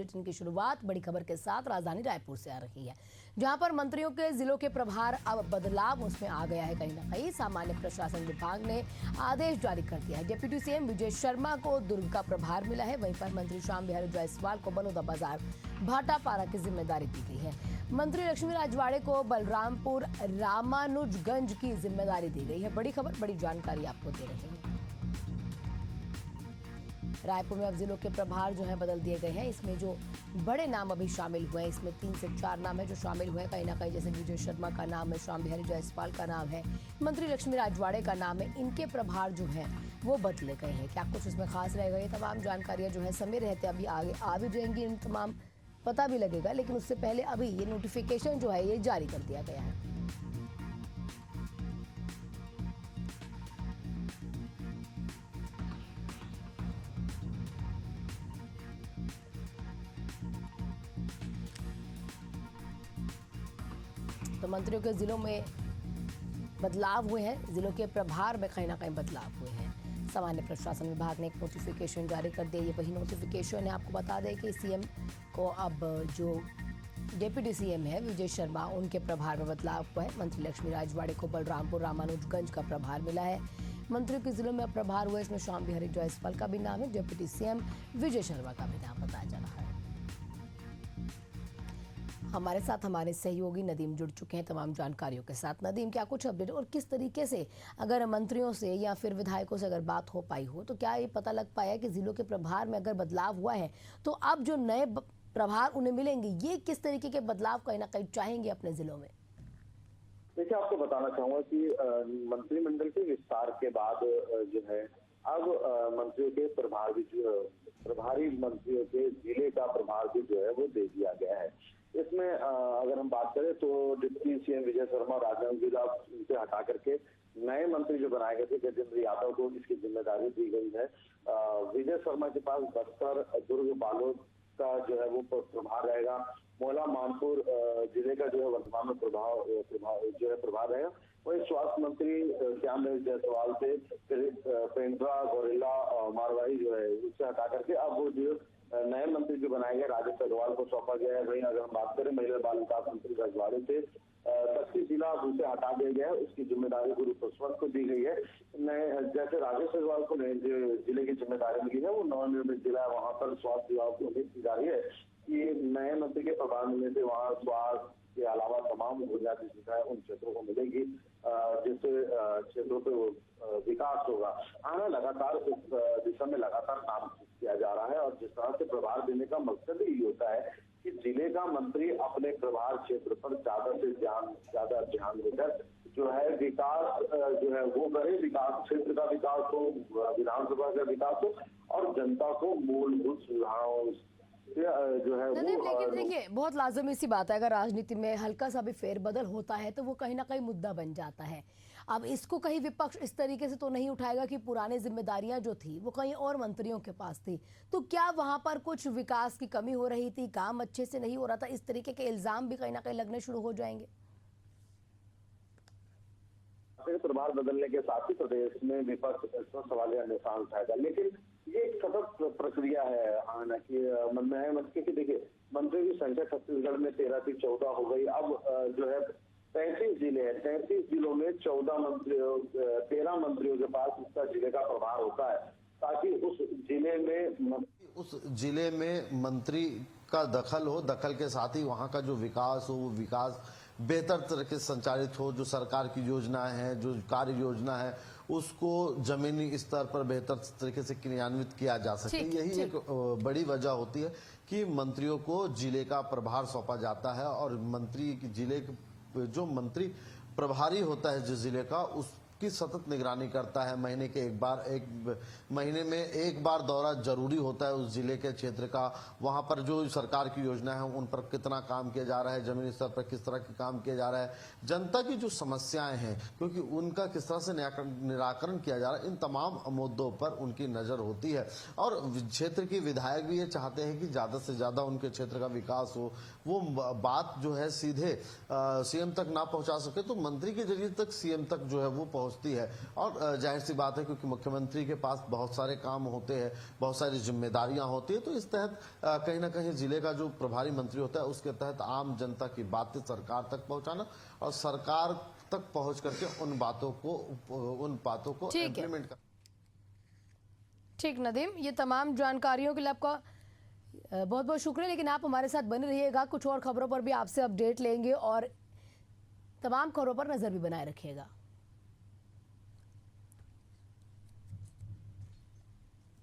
Bulletin की शुरुआत बड़ी खबर के साथ राजधानी रायपुर से आ रही है, जहां पर मंत्रियों के जिलों के प्रभार अब बदलाव उसमें आ गया है। कहीं ना कहीं सामान्य प्रशासन विभाग ने आदेश जारी कर दिया है। डिप्टी सीएम विजय शर्मा को दुर्ग का प्रभार मिला है। वहीं पर मंत्री श्याम बिहारी जायसवाल को बलौदा बाजार भाटापारा की जिम्मेदारी दी गई है। मंत्री लक्ष्मी राजवाड़े को बलरामपुर रामानुजगंज की जिम्मेदारी दी गई है। बड़ी खबर, बड़ी जानकारी आपको दे रहे हैं। रायपुर में अब जिलों के प्रभार जो है बदल दिए गए हैं। इसमें जो बड़े नाम अभी शामिल हुए हैं, इसमें 3 से 4 नाम है जो शामिल हुए हैं। कहीं ना कहीं जैसे विजय शर्मा का नाम है, श्याम बिहारी जायसवाल का नाम है, मंत्री लक्ष्मी राजवाड़े का नाम है। इनके प्रभार जो है वो बदले गए हैं। क्या कुछ इसमें खास रहेगा, ये तमाम जानकारियां जो है समय रहते अभी आगे आ भी जाएंगी, इन तमाम पता भी लगेगा। लेकिन उससे पहले अभी ये नोटिफिकेशन जो है ये जारी कर दिया गया है। तो मंत्रियों के जिलों में बदलाव हुए हैं, जिलों के प्रभार में कहीं ना कहीं बदलाव हुए हैं। सामान्य प्रशासन विभाग ने एक नोटिफिकेशन जारी कर दिया। ये वही नोटिफिकेशन है। आपको बता दें कि सीएम को अब जो डिप्टी सीएम है विजय शर्मा, उनके प्रभार में बदलाव हुआ है। मंत्री लक्ष्मी राजवाड़े को बलरामपुर रामानुजगंज का प्रभार मिला है। मंत्रियों के जिलों में प्रभार हुए, इसमें श्याम बिहारी जायसवाल का भी नाम है, डिप्टी सीएम विजय शर्मा का भी नाम बताया जा रहा है। हमारे साथ हमारे सहयोगी नदीम जुड़ चुके हैं तमाम जानकारियों के साथ। नदीम, क्या कुछ अपडेट और किस तरीके से अगर मंत्रियों से या फिर विधायकों से अगर बात हो पाई हो तो क्या ये पता लग पाया कि जिलों के प्रभार में अगर बदलाव हुआ है तो अब जो नए प्रभार उन्हें मिलेंगे, ये किस तरीके के बदलाव कहीं ना कहीं चाहेंगे अपने जिलों में? देखिए, आपको बताना चाहूंगा कि मंत्रिमंडल के विस्तार के बाद जो है अब मंत्रियों के प्रभार भी प्रभारी मंत्रियों के जिले का प्रभार भी जो है वो दे दिया गया है। इसमें अगर हम बात करें तो डिप्टी सीएम विजय शर्मा राजनांदगांव जिला से हटा करके नए मंत्री जो बनाए गए थे गजेंद्र यादव को इसकी जिम्मेदारी दी गई है। विजय शर्मा के पास बस्तर, दुर्ग, बालोद का जो है वो प्रभार रहेगा। मोहला मानपुर जिले का जो है वर्तमान में प्रभार रहेगा। वही स्वास्थ्य मंत्री श्याम बिहारी जायसवाल से पेंड्रा, गौरेला, मारवाही जो है उससे हटा करके अब वो जो नए मंत्री जो बनाए गए राजेश अग्रवाल को सौंपा गया है। वहीं अगर हम बात करें महिला बाल विकास मंत्री रजवाड़े से बस्ती जिला उसे हटा दिया गया है, उसकी जिम्मेदारी गुरु प्रस्वत को दी गई है। जैसे राजेश अग्रवाल को नए जिले की जिम्मेदारी मिली है, वो नवनिर्मित जिला वहां पर स्वास्थ्य विभाग को उम्मीद की जा रही है कि नए मंत्री के प्रभार मिलने से वहाँ स्वास्थ्य के अलावा तमाम बुनियादी सुविधाएं उन क्षेत्रों को मिलेगी, जिससे क्षेत्रों पे विकास होगा। आना लगातार इस दिशा में लगातार काम किया जा रहा है और जिस तरह से प्रभार देने का मकसद ही होता है कि जिले का मंत्री अपने प्रभार क्षेत्र पर ज्यादा ध्यान देकर जो है विकास जो है वो करे। विकास क्षेत्र का विकास हो, विधानसभा का विकास हो और जनता को मूलभूत सुविधाओं जो है नहीं, लेकिन देखिए बहुत लाजमी सी बात है, अगर राजनीति में हल्का सा भी फेरबदल होता है तो वो कहीं ना कहीं मुद्दा बन जाता है। अब इसको कहीं विपक्ष इस तरीके से तो नहीं उठाएगा कि पुरानी जिम्मेदारियां जो थी वो कहीं और मंत्रियों के पास थी, तो क्या वहां पर कुछ विकास की कमी हो रही थी, काम अच्छे से नहीं हो रहा था, इस तरीके के इल्जाम भी कहीं ना कहीं लगने शुरू हो जाएंगे? प्रभार बदलने के साथ ही प्रदेश में विपक्ष सवालिया निशान उठाएगा, लेकिन ये एक सतत प्रक्रिया है। हालांकि क्योंकि देखिए मंत्रियों की संख्या छत्तीसगढ़ में 13 से 14 हो गई। अब जो है 33 जिले हैं, 33 जिलों में 13 मंत्रियों के पास उसका जिले का प्रभार होता है, ताकि उस जिले में मंत्री का दखल हो, दखल के साथ ही वहाँ का जो विकास हो वो विकास बेहतर तरीके से संचालित हो। जो सरकार की योजना है, जो कार्य योजना है, उसको जमीनी स्तर पर बेहतर तरीके से क्रियान्वित किया जा सके। यही एक बड़ी वजह होती है कि मंत्रियों को जिले का प्रभार सौंपा जाता है और जो मंत्री प्रभारी होता है जिस जिले का, उसकी सतत निगरानी करता है। महीने में एक बार दौरा जरूरी होता है उस जिले के क्षेत्र का। वहां पर जो सरकार की योजना है उन पर कितना काम किया जा रहा है, जमीनी स्तर पर किस तरह के काम किया जा रहा है, जनता की जो समस्याएं हैं क्योंकि उनका किस तरह से निराकरण किया जा रहा है, इन तमाम मुद्दों पर उनकी नजर होती है। और क्षेत्र के विधायक भी ये चाहते हैं कि ज्यादा से ज्यादा उनके क्षेत्र का विकास हो। वो बात जो है सीधे सीएम तक ना पहुंचा सके तो मंत्री के जरिए तक सीएम तक जो है वो पहुंच पहुंचती है। और जाहिर सी बात है, क्योंकि मुख्यमंत्री के पास बहुत सारे काम होते हैं, बहुत सारी जिम्मेदारियां होती है, तो इस तहत कहीं ना कहीं जिले का जो प्रभारी मंत्री होता है उसके तहत आम जनता की बातें सरकार तक पहुंचाना और सरकार तक पहुंच करके उन बातों को ठीक है। इम्प्लीमेंट करना। ठीक नदीम, ये तमाम जानकारियों के लिए आपका बहुत बहुत शुक्रिया। लेकिन आप हमारे साथ बने रहिएगा, कुछ और खबरों पर भी आपसे अपडेट लेंगे और तमाम खबरों पर नजर भी बनाए रखिएगा।